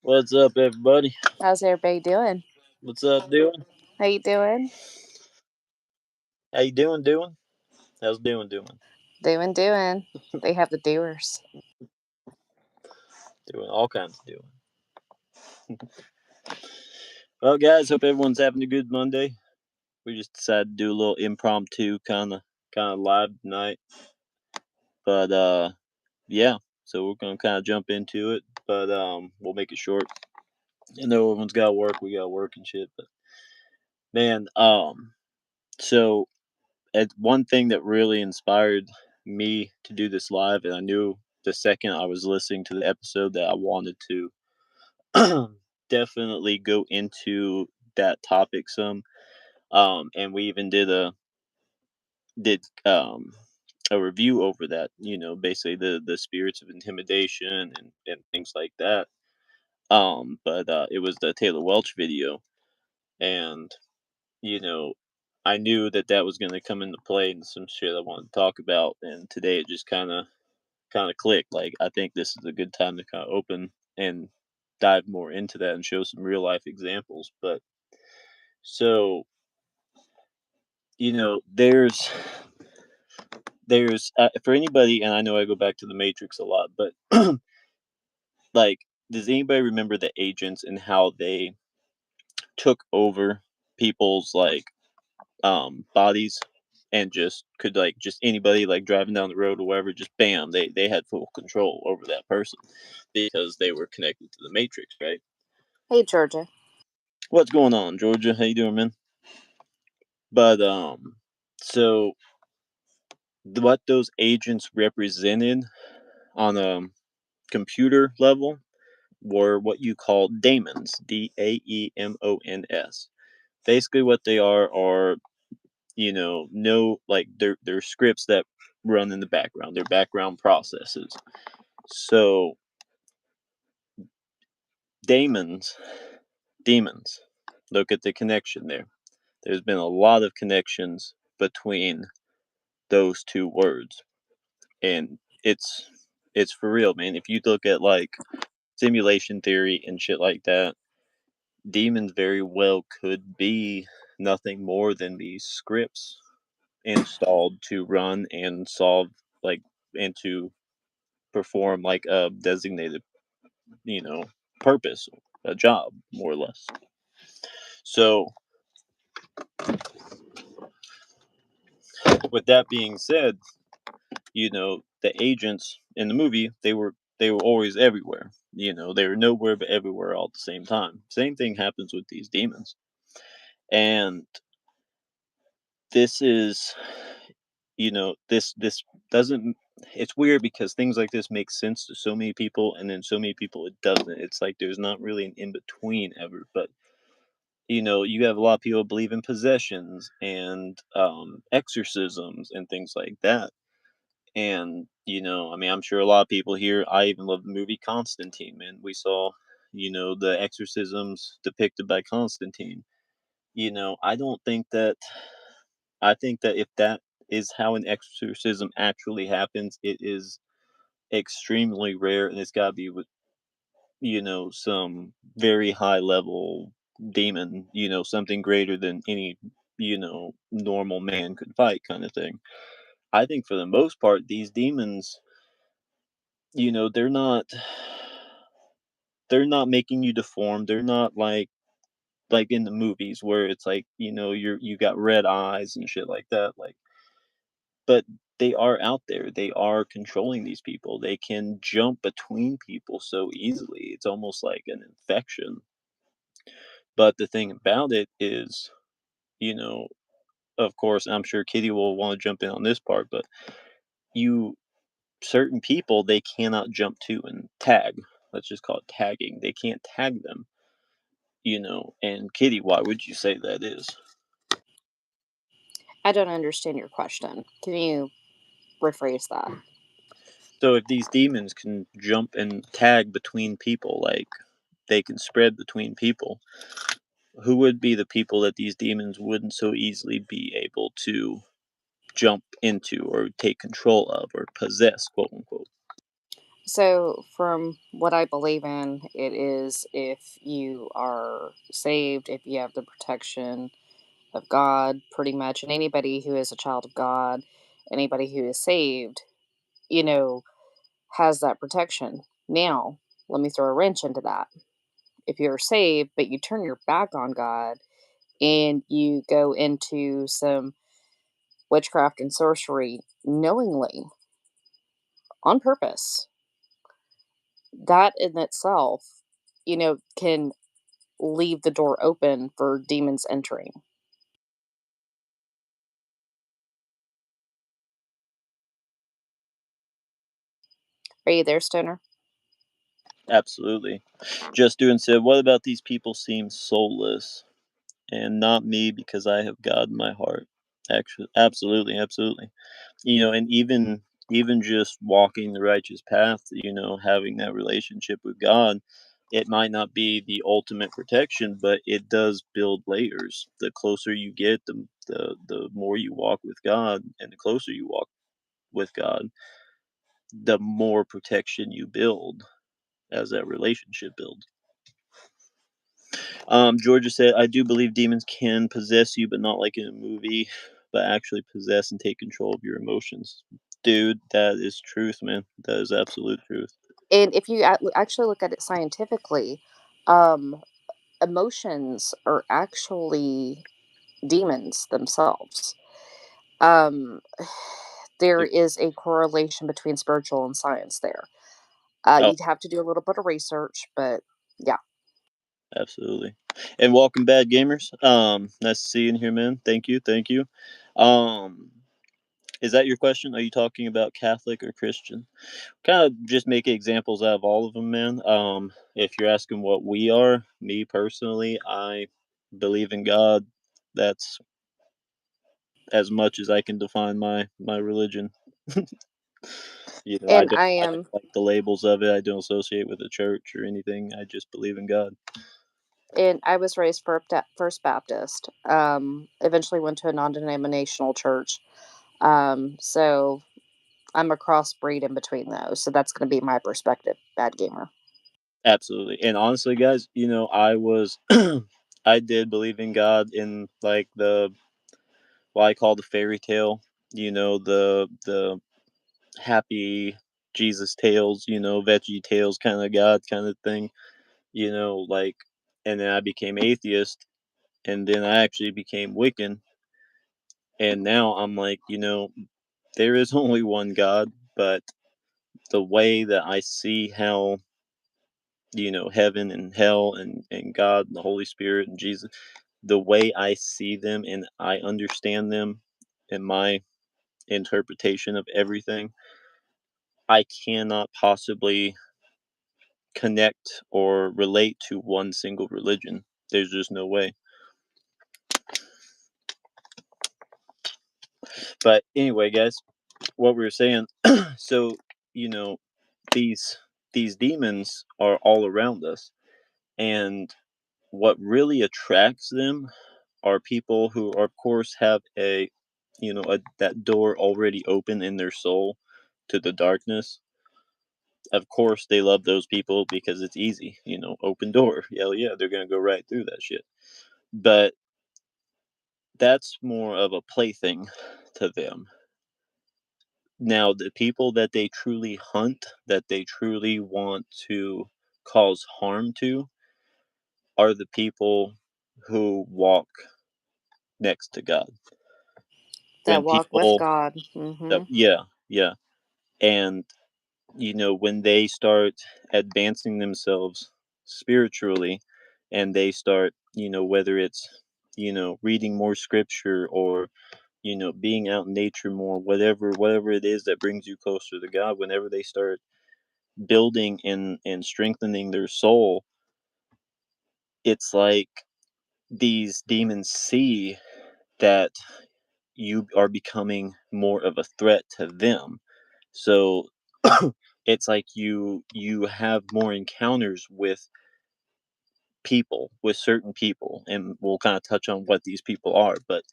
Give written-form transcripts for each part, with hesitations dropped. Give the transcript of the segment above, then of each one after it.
What's up, everybody? How's everybody doing? What's up, doing? How you doing? How you doing? How's doing? Doing. They have the doers. Doing all kinds of doing. Well, guys, hope everyone's having a good Monday. We just decided to do a little impromptu kind of live tonight, but yeah. So we're gonna kind of jump into it, but we'll make it short. I know everyone's got to work. We got to work and shit, but man, so one thing that really inspired me to do this live, and I knew the second I was listening to the episode that I wanted to definitely go into that topic some. And we even did a review over that. Basically the spirits of intimidation and things like that. But it was the Taylor Welch video, and you know I knew that that was going to come into play and some shit I wanted to talk about. And today it just kind of clicked. Like, I think this is a good time to kind of open and dive more into that and show some real life examples. But so there's for anybody, and I know I go back to the Matrix a lot, but like, does anybody remember the agents and how they took over people's bodies and just could, like, just anybody, like, driving down the road or whatever, just bam, they had full control over that person because they were connected to the Matrix, right? Hey, Georgia. What's going on, Georgia? How you doing, man? But so what those agents represented on a computer level were what you call daemons, Daemons. Basically, what they are no, like, they're scripts that run in the background. They're background processes. So daemons, demons. Look at the connection there. There's been a lot of connections between those two words, and it's for real, man. If you look at, like, simulation theory and shit like that, demons very well could be nothing more than these scripts installed to run and solve, like, and to perform, like, a designated, you know, purpose, a job, more or less. So, with that being said, the agents in the movie, they were always everywhere. They were nowhere but everywhere all at the same time. Same thing happens with these demons. And this is, this doesn't, it's weird because things like this make sense to so many people, and then so many people it doesn't. It's like there's not really an in between ever. But you have a lot of people believe in possessions and exorcisms and things like that. And, I mean, I'm sure a lot of people here, I even love the movie Constantine, man. We saw, the exorcisms depicted by Constantine. I don't think that, I think that if that is how an exorcism actually happens, it is extremely rare, and it's got to be with, some very high level demon, something greater than any, normal man could fight, kind of thing. I think for the most part, these demons, they're not, making you deformed. They're not like in the movies where it's like, you got red eyes and shit like that. Like, but they are out there. They are controlling these people. They can jump between people so easily. It's almost like an infection. But the thing about it is, you know, of course, I'm sure Kitty will want to jump in on this part, but you certain people they cannot jump to and tag. Let's just call it tagging. They can't tag them, And Kitty, why would you say that is? I don't understand your question. Can you rephrase that? So if these demons can jump and tag between people, like they can spread between people, who would be the people that these demons wouldn't so easily be able to jump into or take control of or possess, quote unquote? So, from what I believe in, it is if you are saved, if you have the protection of God, pretty much, and anybody who is a child of God, anybody who is saved, you know, has that protection. Now, let me throw a wrench into that. If you're saved, but you turn your back on God and you go into some witchcraft and sorcery knowingly, on purpose, that in itself, can leave the door open for demons entering. Are you there, Stoner? Absolutely. Just doing said, what about these people seem soulless and not me because I have God in my heart? Actually, absolutely, absolutely. And even just walking the righteous path, having that relationship with God, it might not be the ultimate protection, but it does build layers. The closer you get, the more you walk with God, and the closer you walk with God, the more protection you build as that relationship builds. Georgia said, "I do believe demons can possess you, but not like in a movie, but actually possess and take control of your emotions." Dude, that is truth, man. That is absolute truth. And if you actually look at it scientifically, um, emotions are actually demons themselves. Um, there Like, is a correlation between spiritual and science there. oh, You'd have to do a little bit of research, but yeah. absolutely. And welcome, bad gamers. Nice to see you in here, man. Thank you, thank you. Um, is that your question? Are you talking about Catholic or Christian? Kind of just make examples out of all of them, man. If you're asking what we are, me personally, I believe in God. That's as much as I can define my religion. And I I don't am, like the labels of it. I don't associate with a church or anything. I just believe in God. and I was raised First Baptist. Eventually went to a non-denominational church. So I'm a crossbreed in between those. So that's going to be my perspective, bad gamer. Absolutely. And honestly, guys, I was I did believe in God in like the what I call the fairy tale, the happy Jesus tales, veggie tales kind of God kind of thing, like and then I became atheist and then I actually became Wiccan and now I'm like, there is only one God, but the way that I see how, heaven and hell and God and the Holy Spirit and Jesus, the way I see them and I understand them in my interpretation of everything, I cannot possibly connect or relate to one single religion. There's just no way. But anyway, guys, what we were saying, so, you know, these these demons are all around us and what really attracts them are people who of course have that door already open in their soul to the darkness. Of course they love those people because it's easy, open door. Hell yeah, they're gonna go right through that shit. But that's more of a plaything to them. Now the people that they truly hunt, that they truly want to cause harm to, are the people who walk next to God. That When walk with people God. yeah, yeah. And when they start advancing themselves spiritually and they start, whether it's, reading more scripture or, being out in nature more, whatever it is that brings you closer to God, whenever they start building and strengthening their soul, it's like these demons see that you are becoming more of a threat to them. So it's like you have more encounters with certain people, and we'll kind of touch on what these people are. But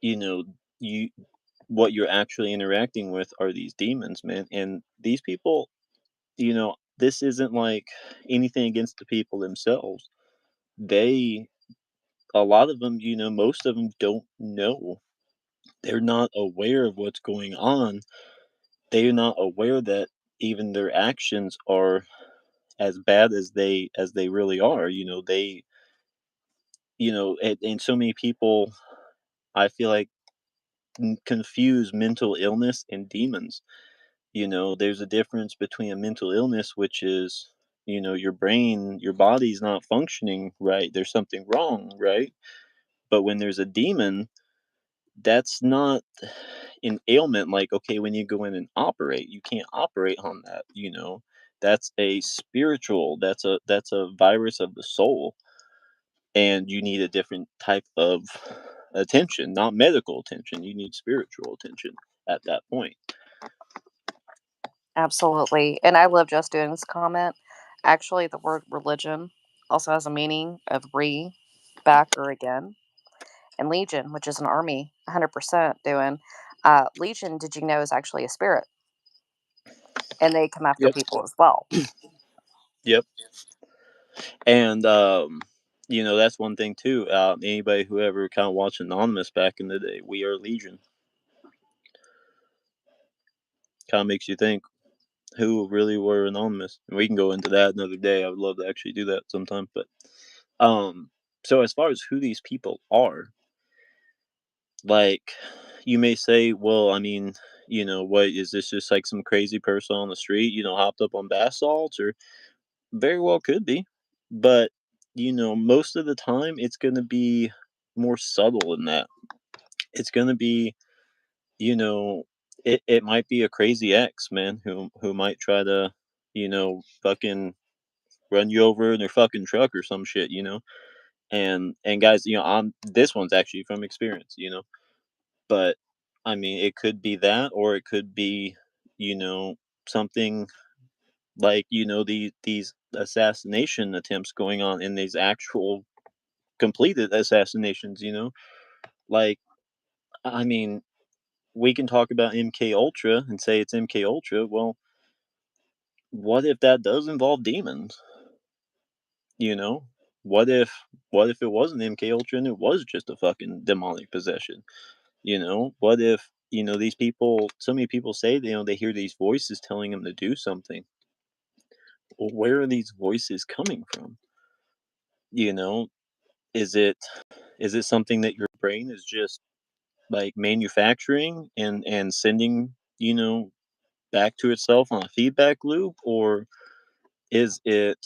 you know, you what you're actually interacting with are these demons, man, and these people. this isn't like anything against the people themselves. They A lot of them, most of them don't know. They're not aware of what's going on. They're not aware that even their actions are as bad as they really are. And so many people, I feel like, confuse mental illness and demons. There's a difference between a mental illness, which is, your brain, your body's not functioning right. There's something wrong, right? But when there's a demon, that's not an ailment. Like, okay, when you go in and operate, you can't operate on that. That's a spiritual, that's a virus of the soul, and you need a different type of attention, not medical attention. You need spiritual attention at that point. Absolutely. And I love just doing this comment. Actually, the word religion also has a meaning of back, or again. And legion, which is an army, 100% doing. Legion, did you know, is actually a spirit, and they come after Yep. people as well. Yep. And that's one thing too. Anybody who ever kind of watched Anonymous back in the day, we are Legion. Kind of makes you think who really were Anonymous. And we can go into that another day. I would love to actually do that sometime. But um, so as far as who these people are, like, you may say, well, I mean, what is this, just like some crazy person on the street, hopped up on bath salts, or very well could be. But most of the time, it's going to be more subtle than that. It's going to be, you know, it might be a crazy ex, man, who might try to, fucking run you over in their fucking truck or some shit. And guys, I'm this one's actually from experience. But I mean, it could be that, or it could be, you know, something like, these assassination attempts going on in these actual completed assassinations. Like, I mean, we can talk about MK Ultra and say it's MK Ultra. Well, what if that does involve demons? You know? What if what if it wasn't MK Ultra and it was just a fucking demonic possession? What if, these people, so many people say, they hear these voices telling them to do something. Well, where are these voices coming from? You know, is it is it something that your brain is just like manufacturing and sending, back to itself on a feedback loop? Or is it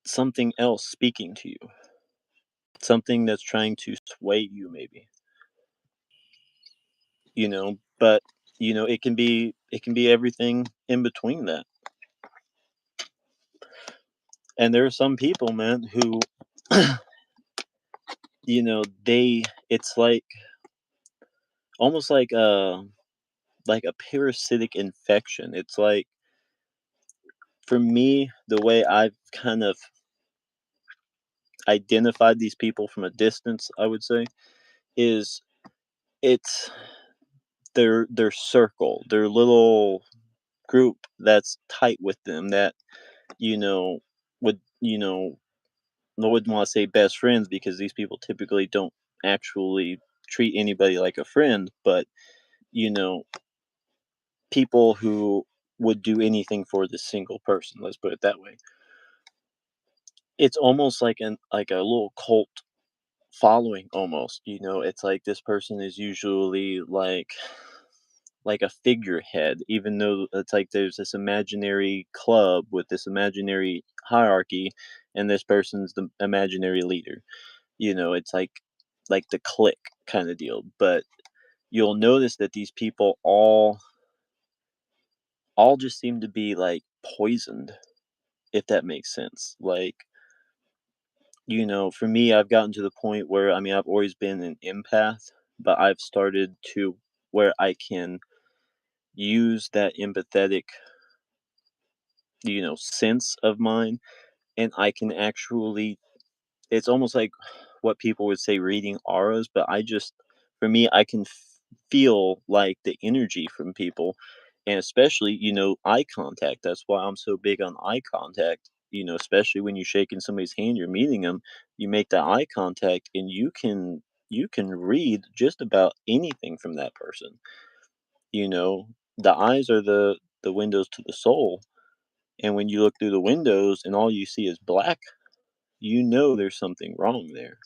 something else speaking to you? Something that's trying to sway you, maybe. But it can be everything in between that. And there are some people, man, who they it's almost like a parasitic infection. It's like, for me, the way I've kind of identified these people from a distance, I would say, is it's their circle, their little group that's tight with them, that you know would I wouldn't want to say best friends, because these people typically don't actually treat anybody like a friend, but you know people who would do anything for this single person, let's put it that way. It's almost like a little cult following, almost. It's like this person is usually like a figurehead, even though it's like there's this imaginary club with this imaginary hierarchy, and this person's the imaginary leader. It's like the clique kind of deal. But you'll notice that these people all just seem to be like poisoned, if that makes sense. Like, for me, I've gotten to the point where, I mean, I've always been an empath, but I've started to where I can use that empathetic, sense of mine, and I can actually, it's almost like what people would say reading auras, but for me, I can feel like the energy from people. And especially, eye contact. That's why I'm so big on eye contact. Especially when you're shaking somebody's hand, you're meeting them, you make that eye contact, and you can read just about anything from that person. You know, the eyes are the windows to the soul, and when you look through the windows and all you see is black, there's something wrong there.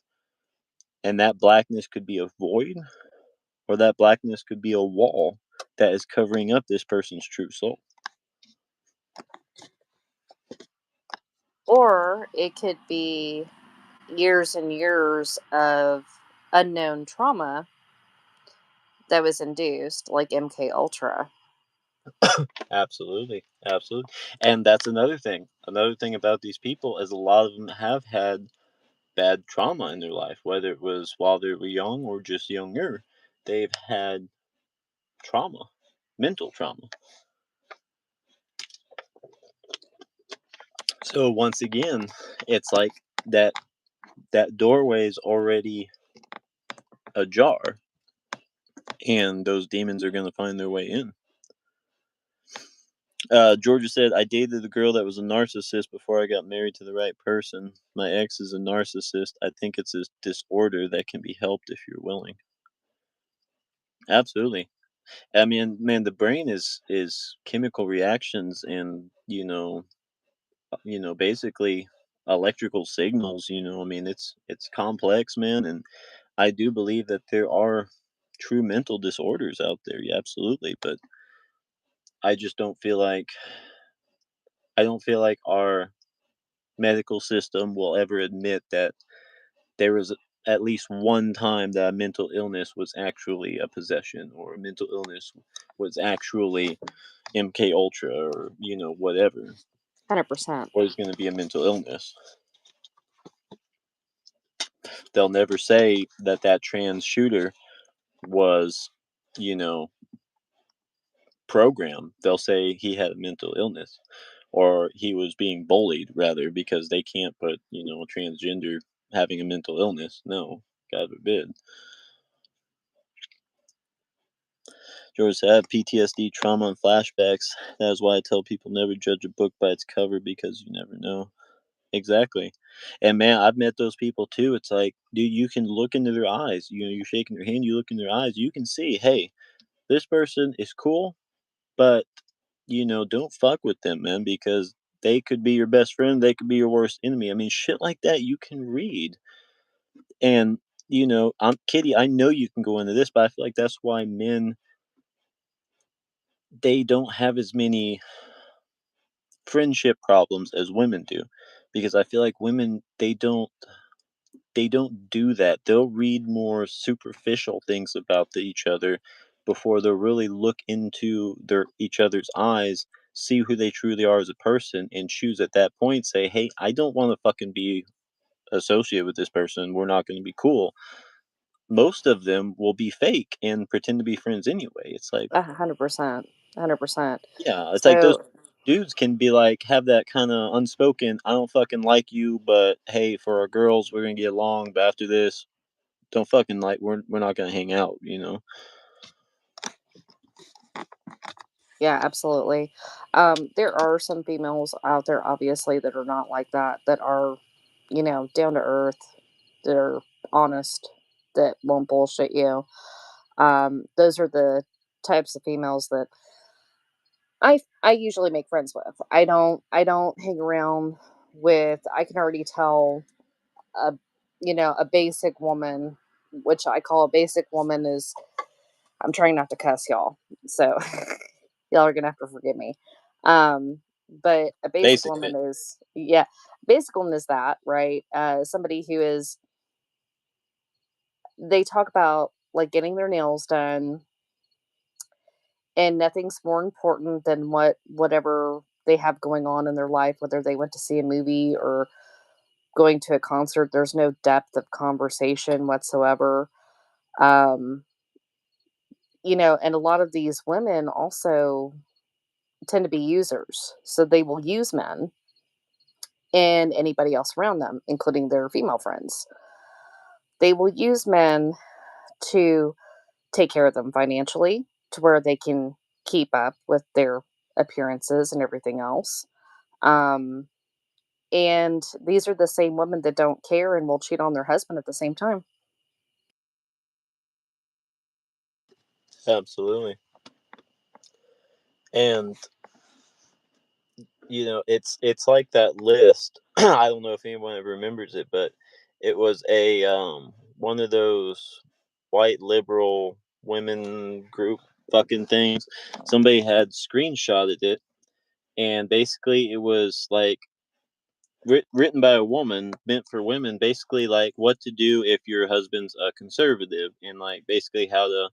And that blackness could be a void, or that blackness could be a wall that is covering up this person's true soul. Or it could be years and years of unknown trauma that was induced, like MK Ultra. Absolutely, absolutely. And that's another thing. Another thing about these people is a lot of them have had bad trauma in their life, whether it was while they were young or just younger. They've had trauma, mental trauma. So once again, it's like that that doorway is already ajar, and those demons are going to find their way in. Georgia said, I dated a girl that was a narcissist before I got married to the right person. My ex is a narcissist. I think it's a disorder that can be helped if you're willing. Absolutely. I mean, man, the brain is chemical reactions and, basically electrical signals, I mean, it's complex, man, and I do believe that there are true mental disorders out there. Yeah, absolutely, but I just don't feel like our medical system will ever admit that there was at least one time that a mental illness was actually a possession, or a mental illness was actually MK Ultra, or whatever, 100%. or is going to be a mental illness. They'll never say that that trans shooter was, you know, programmed. They'll say he had a mental illness, or he was being bullied, rather, because they can't put, transgender having a mental illness. No, God forbid. George said, PTSD, trauma, and flashbacks. That is why I tell people never judge a book by its cover, because you never know. Exactly. And man, I've met those people too. It's like, dude, you can look into their eyes. You're shaking their hand, you look in their eyes, you can see, hey, this person is cool, but don't fuck with them, man, because they could be your best friend, they could be your worst enemy. I mean, shit like that you can read. And I'm Kitty, I know you can go into this, but I feel like that's why men, they don't have as many friendship problems as women do, because I feel like women, they don't do that. They'll read more superficial things about each other before they'll really look into their each other's eyes, see who they truly are as a person, and choose at that point, say, "Hey, I don't want to fucking be associated with this person. We're not going to be cool." Most of them will be fake and pretend to be friends anyway. It's like, 100%. 100%. yeah, it's like those So, dudes can be like, have that kind of unspoken, I don't fucking like you, but hey, for our girls, we're gonna get along. But after this, don't fucking like, we're not gonna hang out. yeah, absolutely. There are some females out there, obviously, that are not like that, that are, down to earth, that are honest, that won't bullshit you. Those are the types of females that I usually make friends with. I don't hang around with. I can already tell a a basic woman, which I call a basic woman, is I'm trying not to cuss y'all, so y'all are gonna have to forgive me. But a basic Basic woman fit. is, yeah, basic woman is that, right? Somebody who is, they talk about like getting their nails done, and nothing's more important than whatever they have going on in their life, whether they went to see a movie or going to a concert. There's no depth of conversation whatsoever. Um, and a lot of these women also tend to be users. So they will use men and anybody else around them, including their female friends. They will use men to take care of them financially, to where they can keep up with their appearances and everything else. Um, and these are the same women that don't care and will cheat on their husband at the same time. Absolutely. And it's like that list. I don't know if anyone ever remembers it, but it was a one of those white liberal women group fucking things. Somebody had screenshotted it, and basically it was like written by a woman, meant for women. Basically, like what to do if your husband's a conservative, and like basically how to,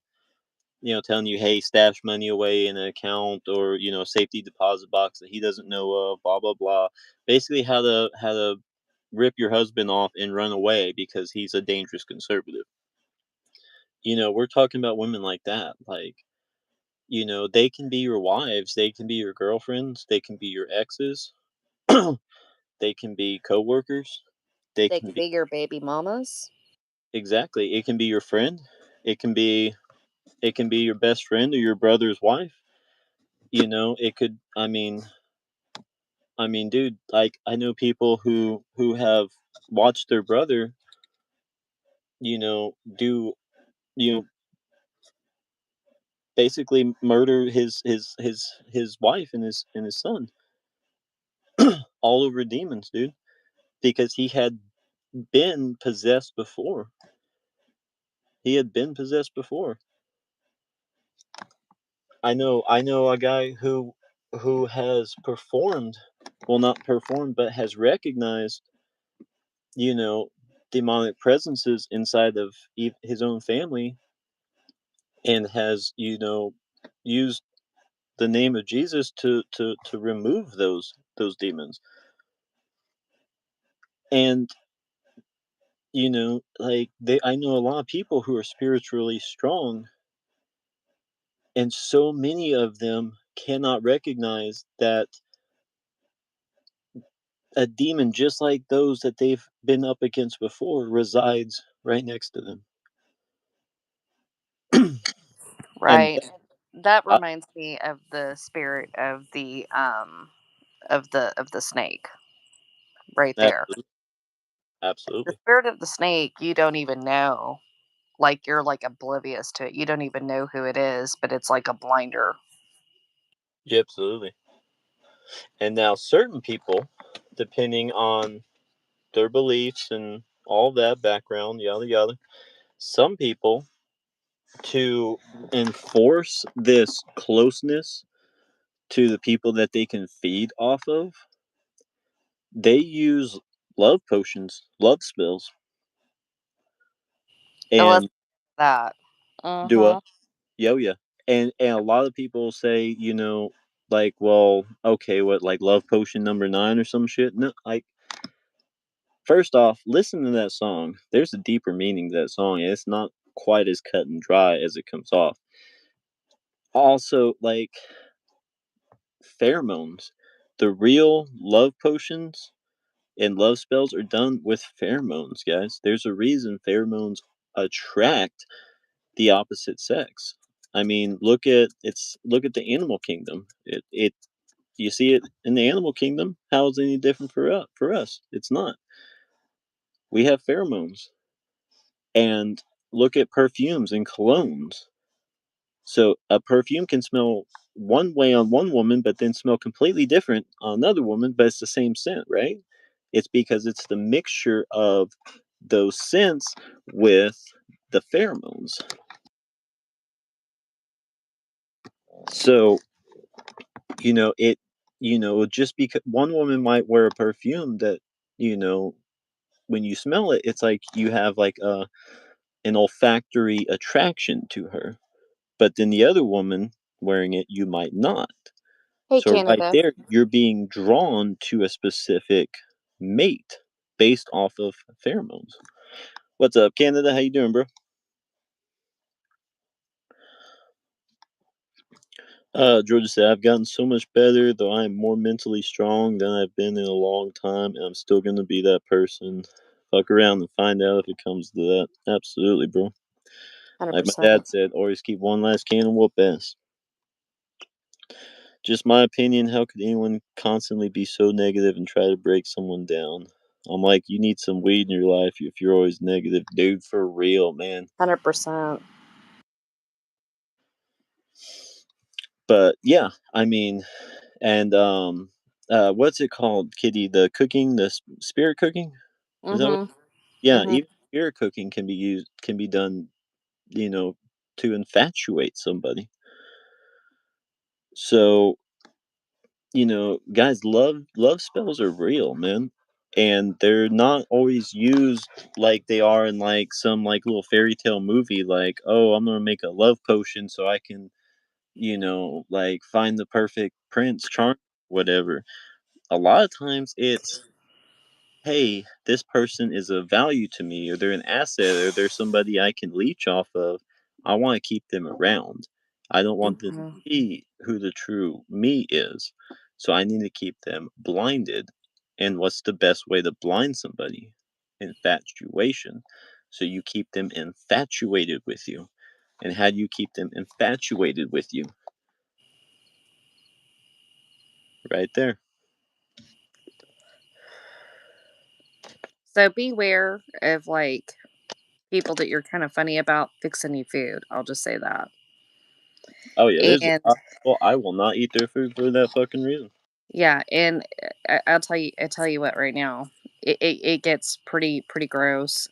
telling you, hey, stash money away in an account, or safety deposit box that he doesn't know of, blah blah blah. Basically, how to rip your husband off and run away because he's a dangerous conservative. We're talking about women like that. Like, they can be your wives, they can be your girlfriends, they can be your exes, they can be coworkers, they They can could be be your baby mamas. exactly. It can be your friend. It can be your best friend or your brother's wife. It could. I mean, dude, like I know people who have watched their brother, do you know basically murder his wife and his son, all over demons, dude, because he had been possessed before. He had been possessed before. I know a guy who has performed, well, not performed, but has recognized, you know, demonic presences inside of his own family, and has, used the name of Jesus to remove those demons. And like I know a lot of people who are spiritually strong, and so many of them cannot recognize that a demon just like those that they've been up against before resides right next to them. And Right. That uh, reminds me of the spirit of the snake right there. absolutely, The absolutely, spirit of the snake, you don't even know. Like you're like oblivious to it. You don't even know who it is, but it's like a blinder. yeah, absolutely. And now certain people, depending on their beliefs and all that background, yada yada, some people, to enforce this closeness to the people that they can feed off of, they use love potions, love spells, Oh, let's and that. do a Mhm. yo yeah. And a lot of people say, like, well, okay, what, like love potion number 9 or some shit? No, like, first off, listen to that song. There's a deeper meaning to that song, and it's not quite as cut and dry as it comes off. Also, like, pheromones. The real love potions and love spells are done with pheromones, guys. There's a reason pheromones attract the opposite sex. I mean, look at the animal kingdom. It You see it in the animal kingdom. How is it any different for us? It's not. We have pheromones. And look at perfumes and colognes. So a perfume can smell one way on one woman, but then smell completely different on another woman, but it's the same scent, right? It's because it's the mixture of those scents with the pheromones. So, it, just because one woman might wear a perfume that, you know, when you smell it, it's like you have like an olfactory attraction to her. But then the other woman wearing it, you might not. Hey, So right Canada. there, you're being drawn to a specific mate based off of pheromones. What's up, Canada? How you doing, bro? Georgia said, I've gotten so much better, though I am more mentally strong than I've been in a long time, and I'm still going to be that person. Fuck around and find out if it comes to that. Absolutely, bro. Like my 100%. dad said, always keep one last can of whoop ass. Just my opinion, how could anyone constantly be so negative and try to break someone down? I'm like, you need some weed in your life if you're always negative, dude, for real, man. 100%. But yeah, I mean, and what's it called, Kitty? The cooking, the spirit cooking? Is that what? Mhm. Yeah, Mhm. even spirit cooking can be done, you know, to infatuate somebody. So, guys, love spells are real, man. And they're not always used like they are in like some like little fairy tale movie like, "Oh, I'm going to make a love potion so I can, like find the perfect prince charm whatever." A lot of times it's, hey, this person is of value to me, or they're an asset, or they're somebody I can leech off of. I want to keep them around. I don't want them to Mhm. see who the true me is. So I need to keep them blinded. And what's the best way to blind somebody? Infatuation. So you keep them infatuated with you. And how do you keep them infatuated with you? Right there. So beware of, like, people that you're kind of funny about fixing you food. I'll just say that. Oh yeah, there's a And lot of people I will not eat their food for that fucking reason. yeah, and I'll tell you what right now. It gets pretty gross.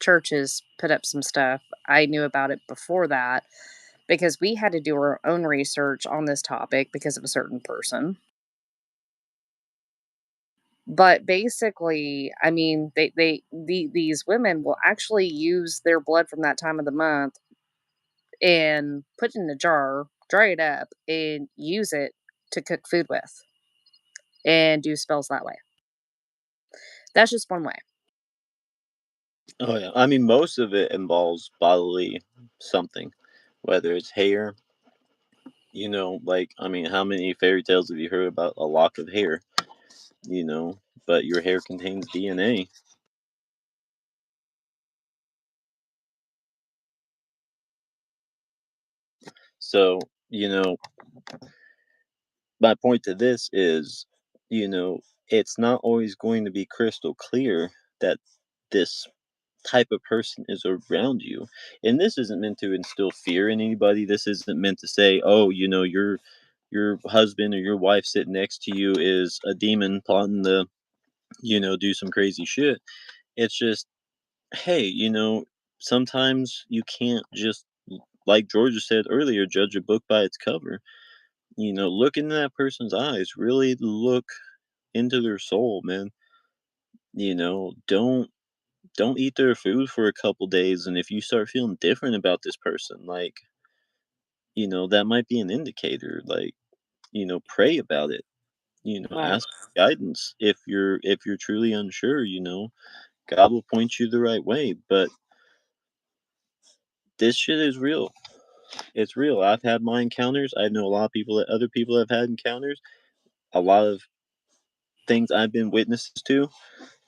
Churches put up some stuff. I knew about it before that because we had to do our own research on this topic because of a certain person. But basically, I mean, these women will actually use their blood from that time of the month and put it in a jar, dry it up, and use it to cook food with and do spells that way. That's just one way. Oh yeah, I mean most of it involves bodily something, whether it's hair. Like I mean, how many fairy tales have you heard about a lock of hair? You know, but your hair contains DNA. So my point to this is, you know, it's not always going to be crystal clear that this type of person is around you. And this isn't meant to instill fear in anybody. This isn't meant to say, "Oh, your husband or your wife sitting next to you is a demon plotting to, do some crazy shit." It's just, hey, sometimes you can't just like Georgia said earlier, judge a book by its cover. Look into that person's eyes. Really look into their soul, man. Don't eat their food for a couple days, and if you start feeling different about this person, like, that might be an indicator. Like, pray about it. Right. Ask guidance if you're truly unsure. God will point you the right way. But this shit is real. It's real. I've had my encounters. I know a lot of people that other people have had encounters. A lot of things I've been witnesses to.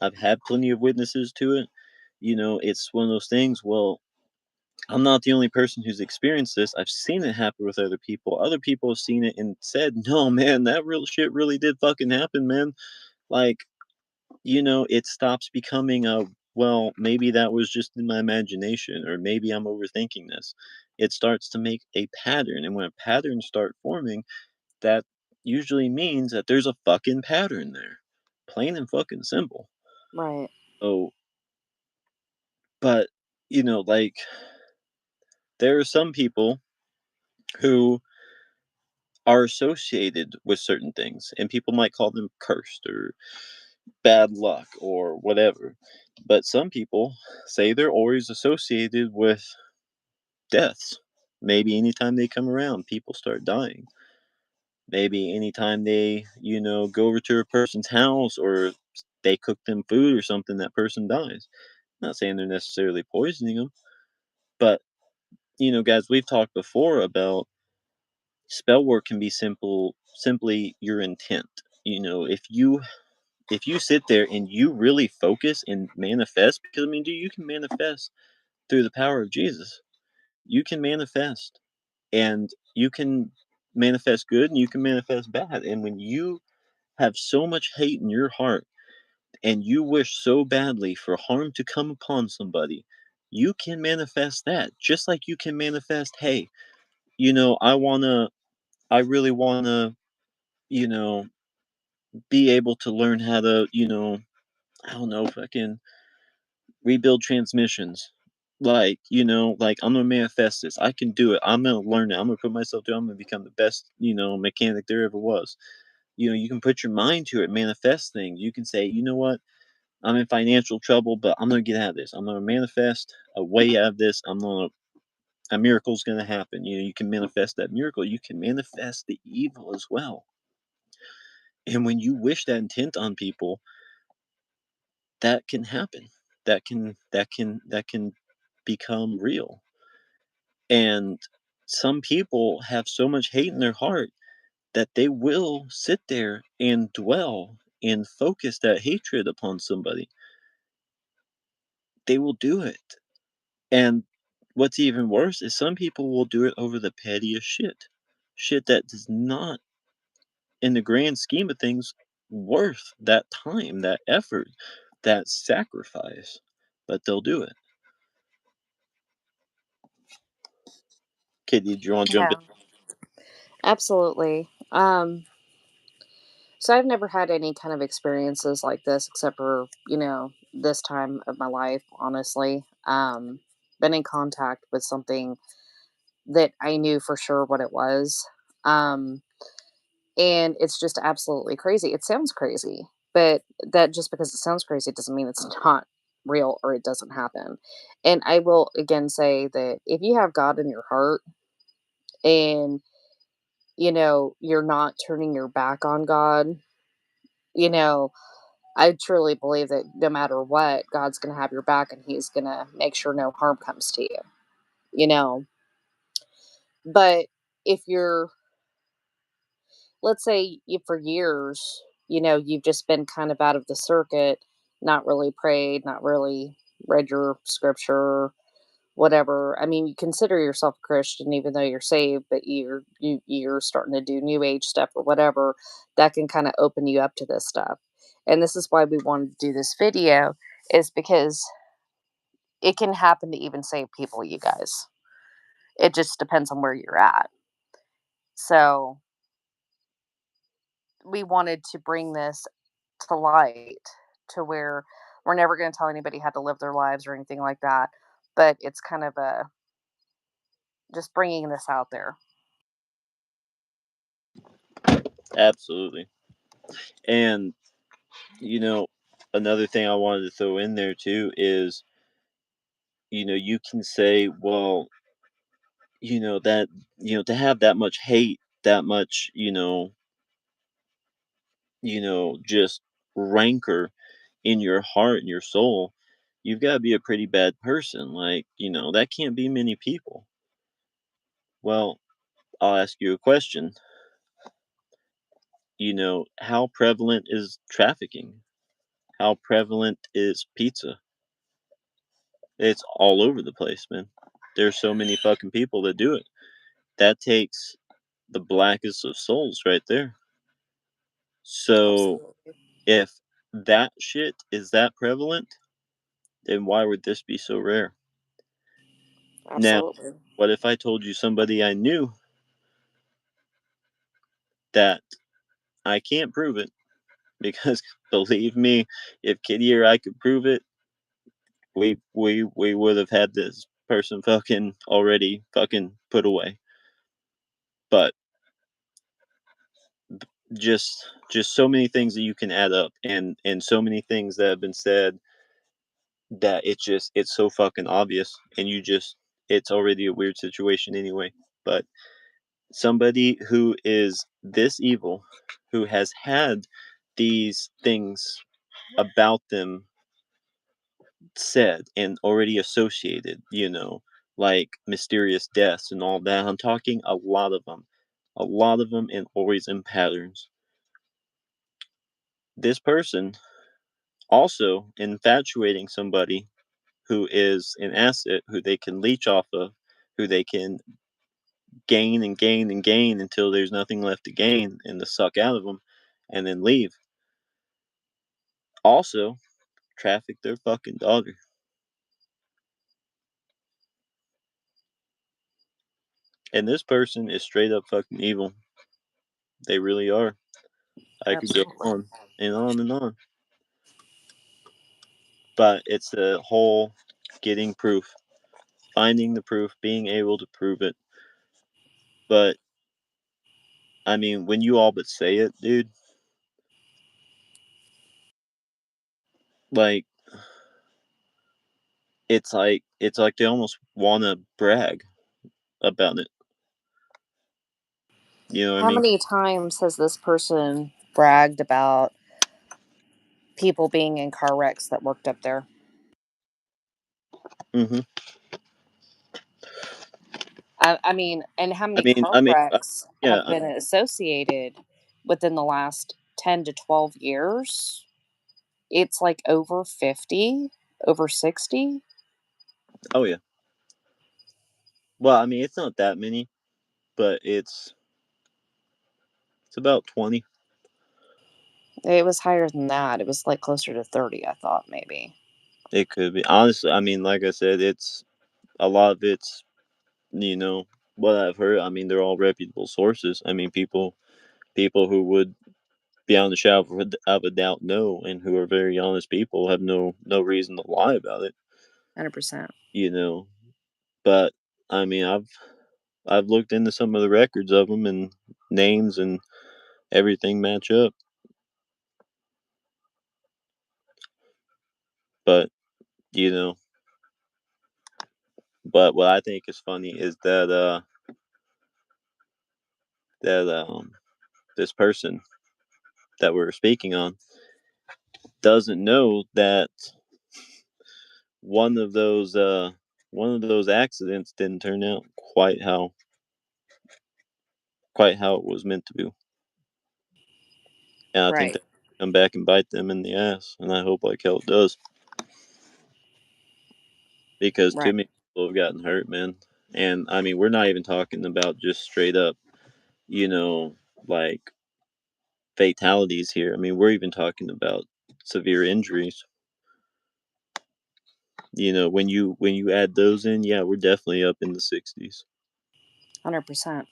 I've had plenty of witnesses to it. It's one of those things. Well, I'm not the only person who's experienced this. I've seen it happen with other people. Other people have seen it and said, "No, man, that real shit really did fucking happen, man." Like, it stops becoming a, well, maybe that was just in my imagination, or maybe I'm overthinking this. It starts to make a pattern. And when a pattern start forming, that usually means that there's a fucking pattern there. Plain and fucking simple. Right. Oh, but, like, there are some people who are associated with certain things, and people might call them cursed or bad luck or whatever. But some people say they're always associated with deaths. Maybe anytime they come around, people start dying. Maybe anytime they, go over to a person's house or they cook them food or something, that person dies. Not saying they're necessarily poisoning them, but guys, we've talked before about spell work can be simply your intent. If you sit there and you really focus and manifest, because I mean, dude, you can manifest through the power of Jesus. You can manifest, and you can. manifest good and you can manifest bad. And when you have so much hate in your heart and you wish so badly for harm to come upon somebody, you can manifest that. Just like you can manifest, hey, I really wanna, you know, be able to learn how to, I don't know, fucking rebuild transmissions. Like, like I'm gonna manifest this. I can do it. I'm gonna learn it. I'm gonna put myself through. I'm gonna become the best, mechanic there ever was. You can put your mind to it, manifest things. You can say, you know what? I'm in financial trouble, but I'm gonna get out of this. I'm gonna manifest a way out of this. A miracle's gonna happen. You can manifest that miracle. You can manifest the evil as well. And when you wish that intent on people, that can happen. That can become real. And some people have so much hate in their heart that they will sit there and dwell and focus that hatred upon somebody. They will do it. And what's even worse is some people will do it over the pettiest shit. Shit that does not, in the grand scheme of things, worth that time, that effort, that sacrifice. But they'll do it. Kitty, do you want to jump in? Yeah, absolutely. So I've never had any kind of experiences like this except for, this time of my life, honestly. Been in contact with something that I knew for sure what it was. Um, and it's just absolutely crazy. It sounds crazy, but that just because it sounds crazy doesn't mean it's not real or it doesn't happen. And I will again say that if you have God in your heart and you're not turning your back on God, you know, I truly believe that no matter what, God's going to have your back and he's going to make sure no harm comes to you, you know. But if you're, let's say you, for years, you've just been kind of out of the circuit, not really prayed, not really read your scripture, whatever. I mean, you consider yourself a Christian even though you're saved, but you're starting to do new age stuff or whatever, that can kind of open you up to this stuff. And this is why we wanted to do this video is because it can happen to even save people, you guys. It just depends on where you're at. So, we wanted to bring this to light to where we're never going to tell anybody how to live their lives or anything like that, but it's kind of a just bringing this out there. Absolutely. And, you know, another thing I wanted to throw in there too is, you can say, well, that, to have that much hate, that much, just rancor in your heart and your soul, you've got to be a pretty bad person. Like, that can't be many people. Well, I'll ask you a question. How prevalent is trafficking? How prevalent is pizza? It's all over the place, man. There's so many fucking people that do it. That takes the blackest of souls right there. So Absolutely. if that shit is that prevalent, then why would this be so rare? Now, Absolutely. what if I told you somebody I knew that I can't prove it? Because believe me, if Kitty or I could prove it, we would have had this person fucking already fucking put away. But just so many things that you can add up, and so many things that have been said, that it's so fucking obvious, and it's already a weird situation anyway. But somebody who is this evil, who has had these things about them said and already associated, like mysterious deaths and all that. I'm talking a lot of them, and always in patterns. This person also infatuating somebody who is an asset, who they can leech off of, who they can gain and gain and gain until there's nothing left to gain and to suck out of them and then leave. Also, traffic their fucking daughter. And this person is straight up fucking evil. They really are. I could go Absolutely. on and on and on. But it's the whole getting proof, finding the proof, being able to prove it. But I mean, when you all but say it, dude, like it's like they almost want to brag about it. You know what I How mean? many times has this person bragged about people being in car wrecks that worked up there? Hmm. I mean, and how I many mean, car I mean, wrecks yeah. have been associated within the last 10 to 12 years? It's like over 50, over 60. Oh yeah. Well, I mean, it's not that many, but it's about 20. It was higher than that. It was like closer to 30, I thought maybe. It could be. Honestly, I mean, like I said, it's a lot of it's you know what I've heard. I mean, they're all reputable sources. I mean, people who would beyond the shadow of a doubt know and who are very honest people have no reason to lie about it. 100%. You know, but I mean, I've looked into some of the records of them and names and everything match up. But you know, but what I think is funny is that this person that we're speaking on doesn't know that one of those uh one of those accidents didn't turn out quite how it was meant to be. And I think Right, that come back and bite them in the ass, and I hope like hell it does because too right. many people have gotten hurt, man. And I mean, we're not even talking about just straight up, you know, like fatalities here. I mean, we're even talking about severe injuries. When you add those in, yeah, we're definitely up in the 60s. 100%.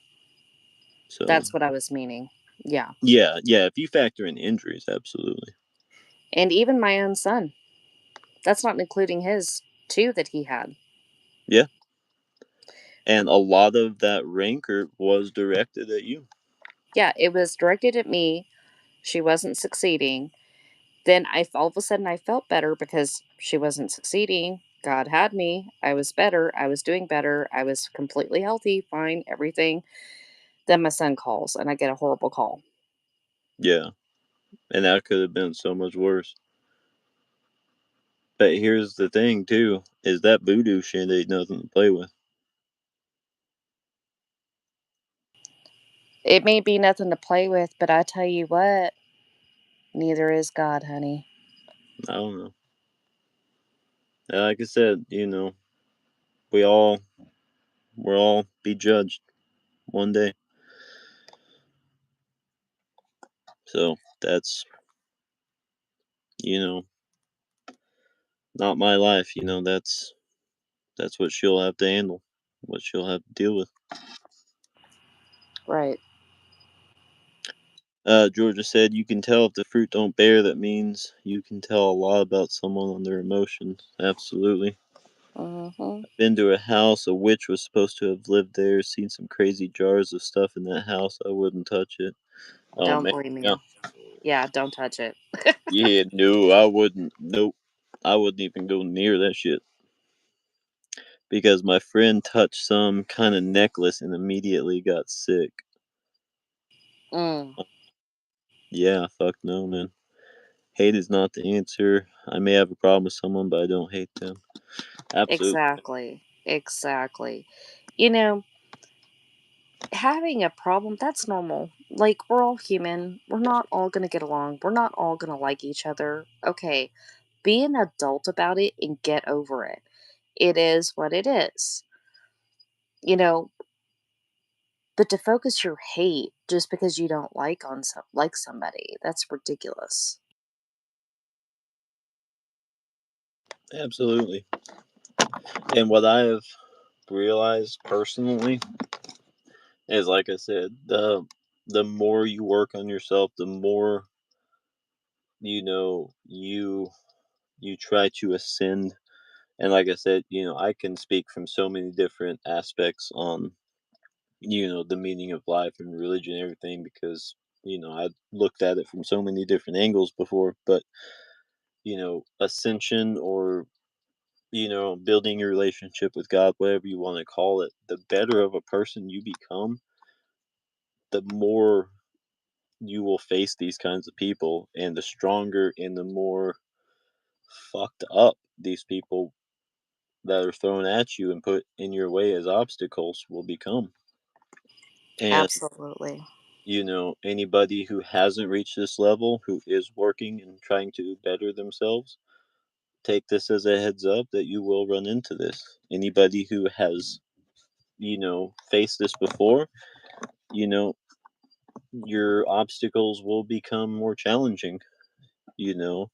So That's what I was meaning. Yeah. yeah, yeah. If you factor in injuries, absolutely. And even my own son. That's not including his two that he had. Yeah, and a lot of that rancor was directed at you. Yeah, it was directed at me. She wasn't succeeding. Then all of a sudden I felt better because she wasn't succeeding. God had me. I was better. I was doing better. I was completely healthy, fine, everything. Then my son calls and I get a horrible call. Yeah, and that could have been so much worse. But here's the thing, too, is that voodoo shit ain't nothing to play with. It may be nothing to play with, but I tell you what, neither is God, honey. I don't know. Like I said, we all we'll all be judged one day. So that's you know not my life. That's what she'll have to handle, what she'll have to deal with. Right. Georgia said, "You can tell if the fruit don't bear. That means you can tell a lot about someone on their emotions." Absolutely. Hmm. I've been to a house. A witch was supposed to have lived there. Seen some crazy jars of stuff in that house. I wouldn't touch it. Oh Don't man, blame yeah, you. Yeah, don't touch it. yeah, no, I wouldn't. Nope, I wouldn't even go near that shit because my friend touched some kind of necklace and immediately got sick. Mm, Yeah, fuck no, man. Hate is not the answer. I may have a problem with someone, but I don't hate them. Absolutely. exactly. Exactly. You know, having a problem, that's normal. Like, we're all human. We're not all going to get along. We're not all going to like each other. Okay. Be an adult about it and get over it. It is what it is. You know, But to focus your hate just because you don't like somebody, that's ridiculous. Absolutely. And what I have realized personally is, like I said, the more you work on yourself, the more you try to ascend. And like I said, I can speak from so many different aspects on the meaning of life and religion and everything, because I looked at it from so many different angles before. But ascension, or building your relationship with God, whatever you want to call it, the better of a person you become, the more you will face these kinds of people, and the stronger and the more fucked up these people that are thrown at you and put in your way as obstacles will become. And Absolutely. anybody who hasn't reached this level, who is working and trying to better themselves, take this as a heads up that you will run into this. Anybody who has faced this before, you know your obstacles will become more challenging. you know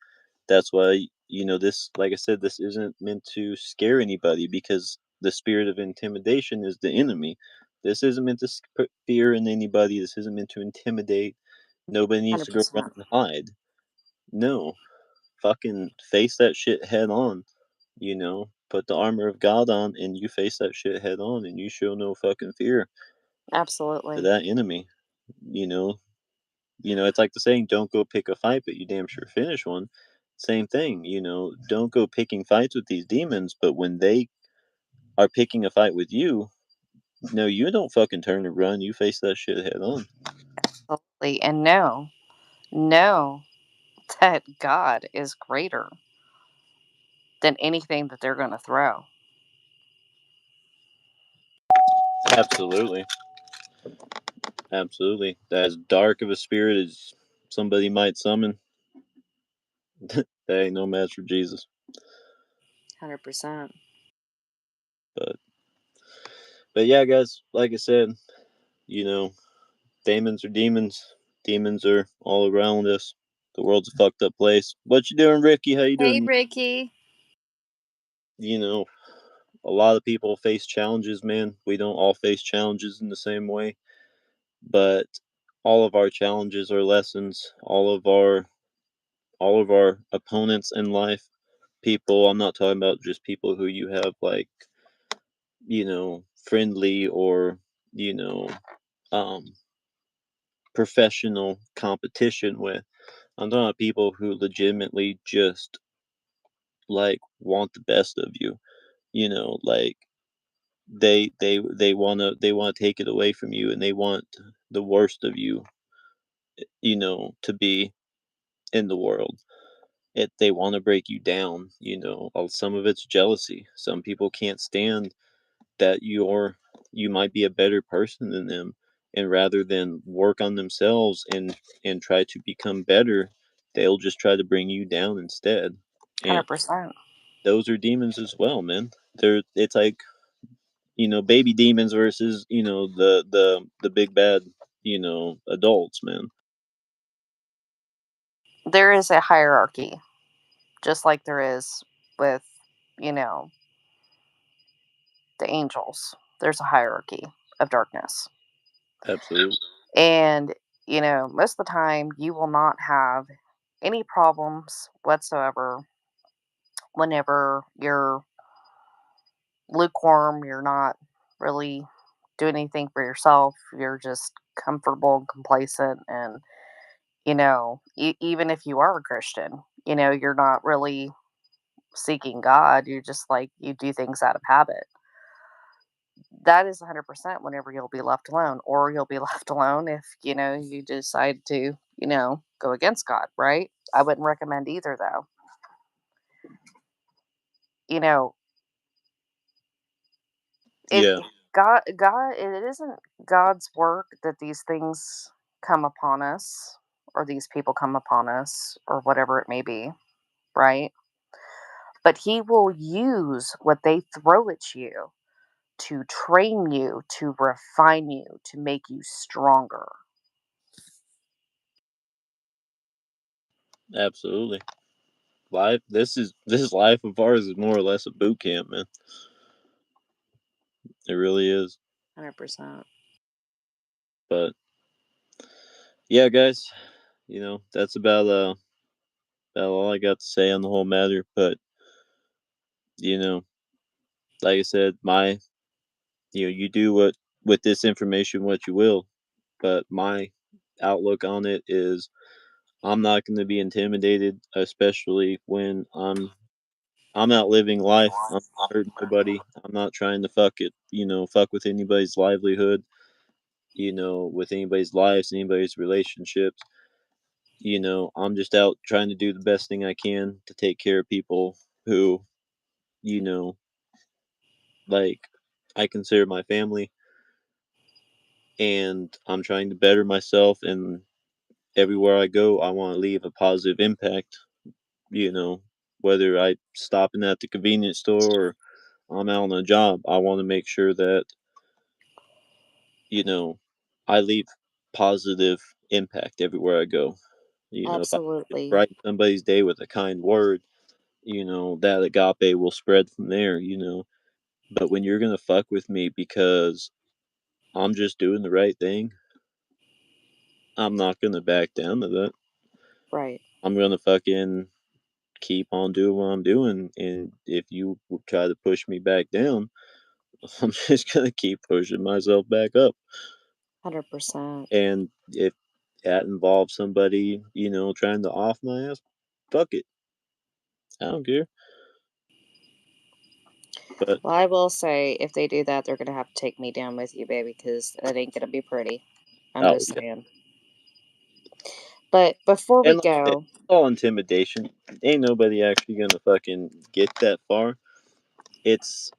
that's why, this, like I said, this isn't meant to scare anybody, because the spirit of intimidation is the enemy. This isn't meant to put fear in anybody. This isn't meant to intimidate. Nobody needs to go run 100%. and hide. No, fucking face that shit head on. Put the armor of God on, and you face that shit head on, and you show no fucking fear to Absolutely. that enemy. You know, it's like the saying, "Don't go pick a fight, but you damn sure finish one." Same thing. Don't go picking fights with these demons, but when they are picking a fight with you, no, you don't fucking turn and run. You face that shit head on. Absolutely. And know that God is greater than anything that they're going to throw. Absolutely, absolutely. As dark of a spirit as somebody might summon, that ain't no match for Jesus. 100%. But yeah, guys, like I said, you know, demons are demons. Demons are all around us. The world's a fucked up place. What you doing, Ricky? How you Hey, doing? Ricky. You know, a lot of people face challenges, man. We don't all face challenges in the same way, but all of our challenges are lessons. All of our opponents in life, people, I'm not talking about just people who you have, like, friendly, or, you know, um professional competition with. I'm talking about people who legitimately just, like, want the best of you. Like, they wanna take it away from you, and they want the worst of you, to be in the world. They want to break you down. Some of it's jealousy. Some people can't stand that you might be a better person than them, and rather than work on themselves and try to become better, they'll just try to bring you down instead. And 100%. those are demons as well, man. It's like, baby demons versus, the big bad, adults, man. There is a hierarchy, just like there is with, you know, the angels. There's a hierarchy of darkness. Absolutely. And, most of the time you will not have any problems whatsoever whenever you're lukewarm, you're not really doing anything for yourself, you're just comfortable and complacent. And, even if you are a Christian, you're not really seeking God, you're just like, you do things out of habit. That is 100% whenever you'll be left alone, or you'll be left alone if, you decide to, go against God, right? I wouldn't recommend either, though. You know, it Yeah, God, it isn't God's work that these things come upon us, or these people come upon us, or whatever it may be, right? But He will use what they throw at you to train you, to refine you, to make you stronger. Absolutely. Life. This life of ours is more or less a boot camp, man. It really is. 100%. But yeah, guys, that's about all I got to say on the whole matter. But you know, like I said, you do what with this information what you will. But my outlook on it is I'm not going to be intimidated, especially when I'm out living life. I'm not hurting nobody. I'm not trying to fuck with anybody's livelihood, with anybody's lives, anybody's relationships. I'm just out trying to do the best thing I can to take care of people who, you know, like I consider my family, and I'm trying to better myself. And everywhere I go, I want to leave a positive impact, you know, whether I stopping at the convenience store or I'm out on a job. I want to make sure that, you know, I leave positive impact everywhere I go. If I just Absolutely. brighten somebody's day with a kind word, that agape will spread from there, But when you're gonna fuck with me because I'm just doing the right thing, I'm not gonna back down to that. Right. I'm gonna fucking keep on doing what I'm doing, and if you try to push me back down, I'm just gonna keep pushing myself back up. 100%. And if that involves somebody, trying to off my ass, fuck it. I don't care. But Well, I will say if they do that, they're going to have to take me down with you, baby, because that ain't going to be pretty. I'm oh just yeah, saying. But before we and like I said, go, it's all intimidation. Ain't nobody actually gonna fucking get that far. It's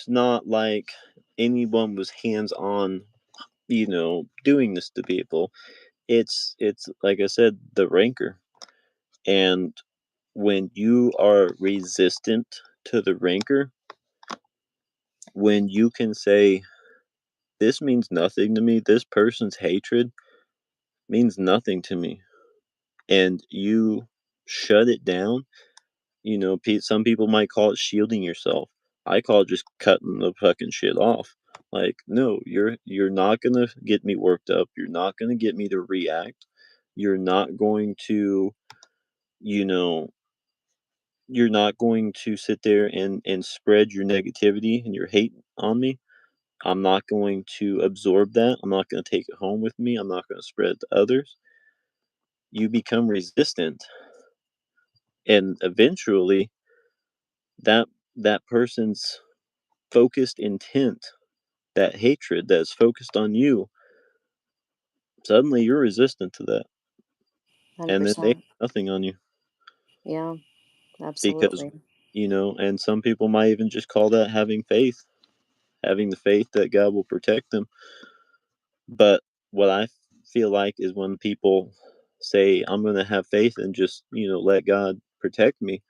not like anyone was hands on, doing this to people. It's like I said, the rancor. And when you are resistant to the rancor, when you can say, this means nothing to me, this person's hatred means nothing to me, and you shut it down, some people might call it shielding yourself. I call it just cutting the fucking shit off. Like, no, you're not gonna get me worked up. You're not gonna get me to react. You're not going to, you know, you're not going to sit there and spread your negativity and your hate on me. I'm not going to absorb that. I'm not going to take it home with me. I'm not going to spread it to others. You become resistant, and eventually that that person's focused intent, that hatred that's focused on you, suddenly you're resistant to that, and then they have 100%. nothing on you Yeah, because absolutely. and some people might even just call that having faith, having the faith that God will protect them. But what I feel like is when people say, I'm going to have faith and just, let God protect me,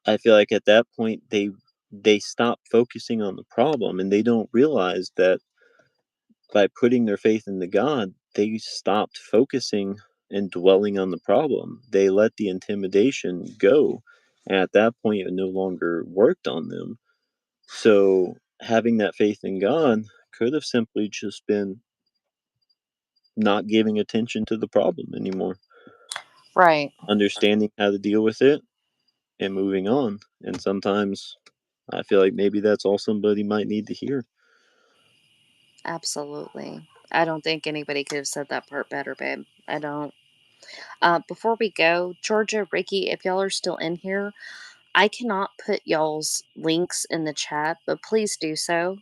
I feel like at that point they stop focusing on the problem, and they don't realize that by putting their faith into God, they stopped focusing and dwelling on the problem. They let the intimidation go, and at that point it no longer worked on them. So having that faith in God could have simply just been not giving attention to the problem anymore, Right. understanding how to deal with it and moving on. And sometimes I feel like maybe that's all somebody might need to hear. Absolutely. I don't think anybody could have said that part better, babe. I don't. Before we go, Georgia, Ricky, if y'all are still in here, I cannot put y'all's links in the chat, but please do so.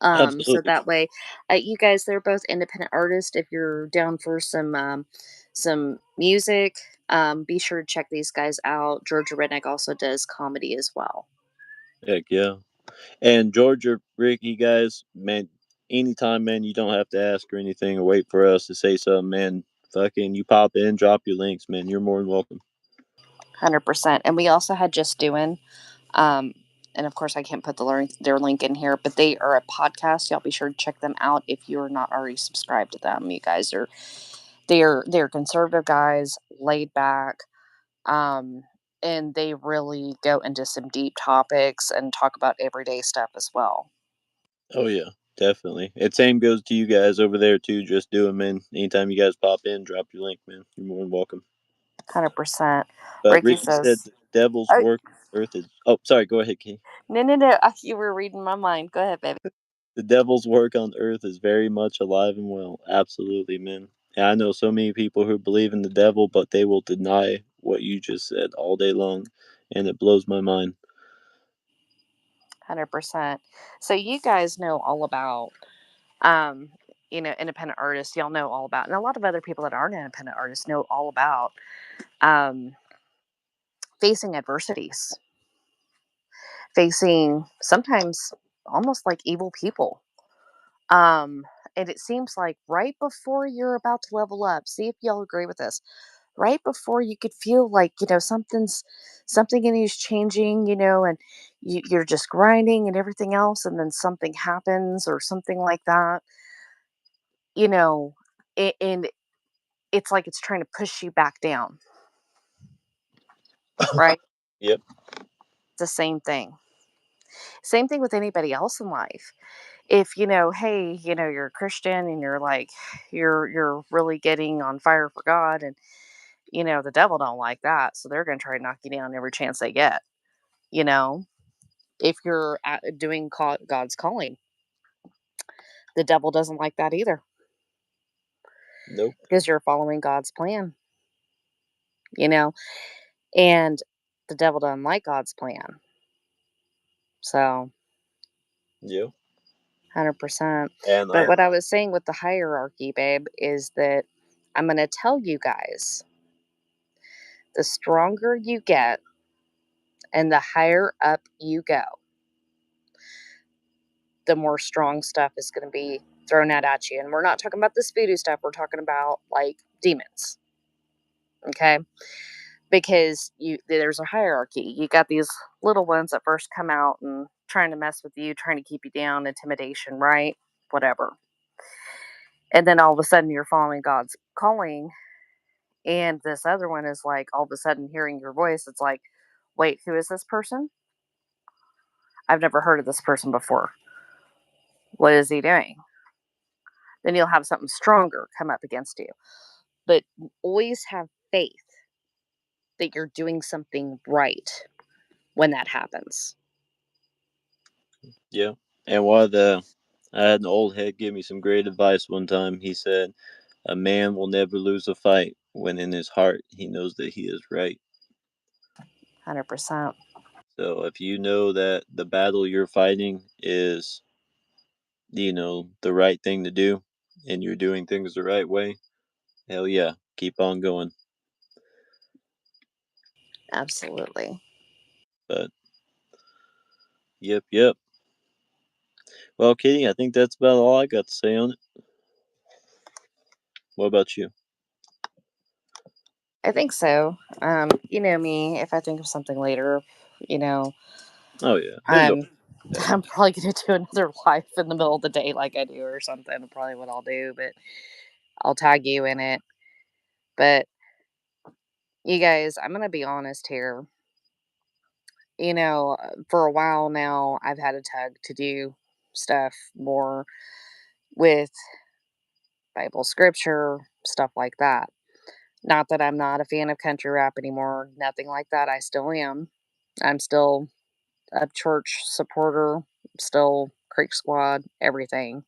So Absolutely. that way, you guys, they're both independent artists. If you're down for some music, be sure to check these guys out. Georgia Redneck also does comedy as well. Heck yeah. And Georgia, Ricky, guys, man, anytime, man, you don't have to ask or anything or wait for us to say something, man. Fucking, you pop in, drop your links, man. You're more than welcome. 100%. And we also had Just Doing. Um, and of course I can't put their link in here, but they are a podcast. Y'all be sure to check them out if you're not already subscribed to them. You guys are they're conservative guys, laid back, um, and they really go into some deep topics and talk about everyday stuff as well. Oh yeah, definitely. And same goes to you guys over there too. Just do 'em, man. Anytime you guys pop in, drop your link, man. You're more than welcome. 100%. But Ricky Ricky said says, the devil's "Oh, work on earth is. Oh, sorry. Go ahead, Key. no, no, no. You were reading my mind. Go ahead, baby." The devil's work on earth is very much alive and well. Absolutely, man. And I know so many people who believe in the devil, but they will deny what you just said all day long, and it blows my mind. 100%. So you guys know all about, um, independent artists. Y'all know all about, and a lot of other people that aren't independent artists know all about um, facing adversities, facing sometimes almost like evil people. Um, and it seems like right before you're about to level up, see if y'all agree with this. Right before you could feel like something in you's changing, and you're just grinding and everything else, and then something happens or something like that, you know, and it's like it's trying to push you back down, right? Yep. It's the same thing. Same thing with anybody else in life. If hey, you're a Christian and you're like you're really getting on fire for God, and the devil don't like that, so they're going to try to knock you down every chance they get. You know, if you're doing God's calling, the devil doesn't like that either Nope. because you're following God's plan. You know, and the devil doesn't like God's plan. So Yep. 100%. And But I. what I was saying with the hierarchy, babe, is that I'm going to tell you guys, the stronger you get and the higher up you go, the more strong stuff is going to be thrown out at you. And we're not talking about this voodoo stuff. We're talking about like demons. Okay. Because there's a hierarchy. You got these little ones that first come out and trying to mess with you, trying to keep you down, intimidation, right? Whatever. And then all of a sudden you're following God's calling, and this other one is like all of a sudden hearing your voice. It's like, wait, who is this person? I've never heard of this person before. What is he doing? Then you'll have something stronger come up against you. But always have faith that you're doing something right when that happens. Yeah. And I had an old head give me some great advice one time. He said, "A man will never lose a fight when in his heart he knows that he is right." 100%. So if you know that the battle you're fighting is, the right thing to do, and you're doing things the right way, hell yeah, keep on going. Absolutely. But yep, yep. Well, Kitty, I think that's about all I got to say on it. What about you? I think so. You know me, if I think of something later, you know, Oh yeah, there's always I'm that. I'm probably gonna do another live in the middle of the day like I do or something. Probably what I'll do, but I'll tag you in it. But you guys, I'm gonna be honest here. For a while now, I've had a tug to do stuff more with Bible scripture, stuff like that. Not that I'm not a fan of country rap anymore, nothing like that. I still am. I'm still a church supporter, still Creek Squad, everything.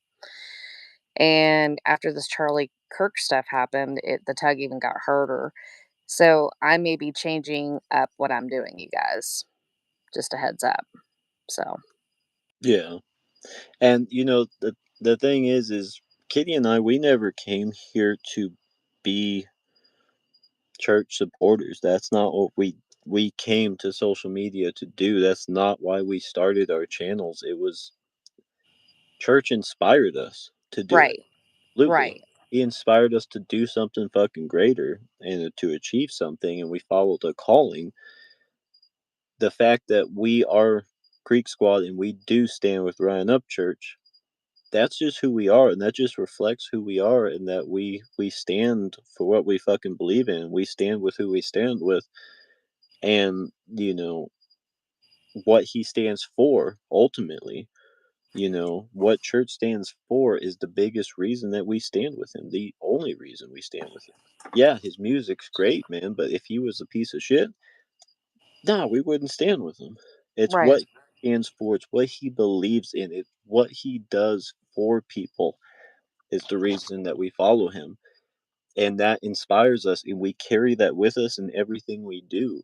And after this Charlie Kirk stuff happened, the tug even got harder. So I may be changing up what I'm doing, you guys. Just a heads up. So Yeah, and the thing is Kitty and I, we never came here to be church supporters. That's not what we came to social media to do. That's not why we started our channels. It was church inspired us to do it. right, Absolutely. right, He inspired us to do something fucking greater and to achieve something, and we followed a calling. The fact that we are Creek Squad and we do stand with Ryan Upchurch, that's just who we are, and that just reflects who we are, and that we stand for what we fucking believe in. We stand with who we stand with, and what he stands for ultimately. What church stands for is the biggest reason that we stand with him. The only reason we stand with him. Yeah, his music's great, man, but if he was a piece of shit, nah, we wouldn't stand with him. It's Right. what he stands for. It's what he believes in. It's what he does for people is the reason that we follow him. And that inspires us, and we carry that with us in everything we do.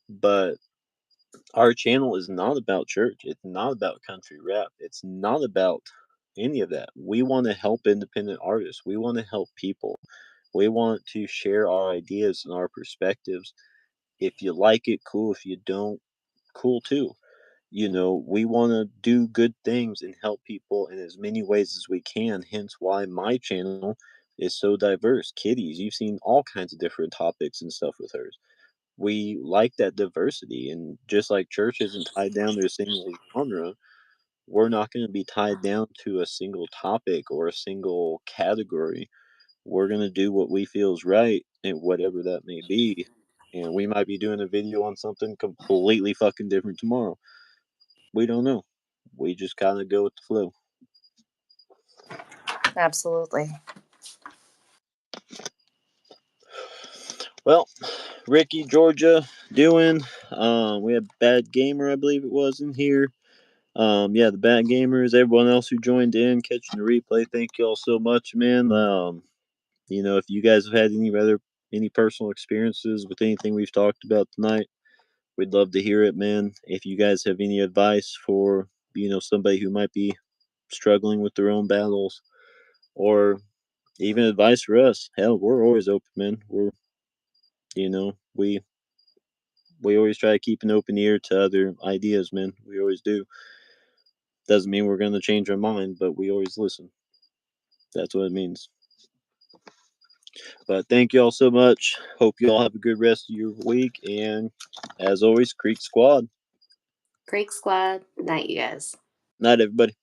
But our channel is not about church. It's not about country rap. It's not about any of that. We want to help independent artists. We want to help people. We want to share our ideas and our perspectives. If you like it, cool. If you don't, cool too. We want to do good things and help people in as many ways as we can. Hence why my channel is so diverse. Kitties, you've seen all kinds of different topics and stuff with hers. We like that diversity. And just like church isn't tied down to a single genre, we're not going to be tied down to a single topic or a single category. We're going to do what we feel is right and whatever that may be. And we might be doing a video on something completely fucking different tomorrow. We don't know. We just kind of go with the flow. Absolutely. Well, Ricky, Georgia, doing. We have Bad Gamer, I believe it was, in here. Yeah, the Bad Gamers, everyone else who joined in, catching the replay. Thank you all so much, man. If you guys have had any personal experiences with anything we've talked about tonight, we'd love to hear it, man. If you guys have any advice for somebody who might be struggling with their own battles, or even advice for us, hell, we're always open, man. We always try to keep an open ear to other ideas, man. We always do. Doesn't mean we're gonna change our mind, but we always listen. That's what it means. But thank you all so much. Hope you all have a good rest of your week. And as always, Creek Squad. Creek Squad. Night, you guys. Night, everybody.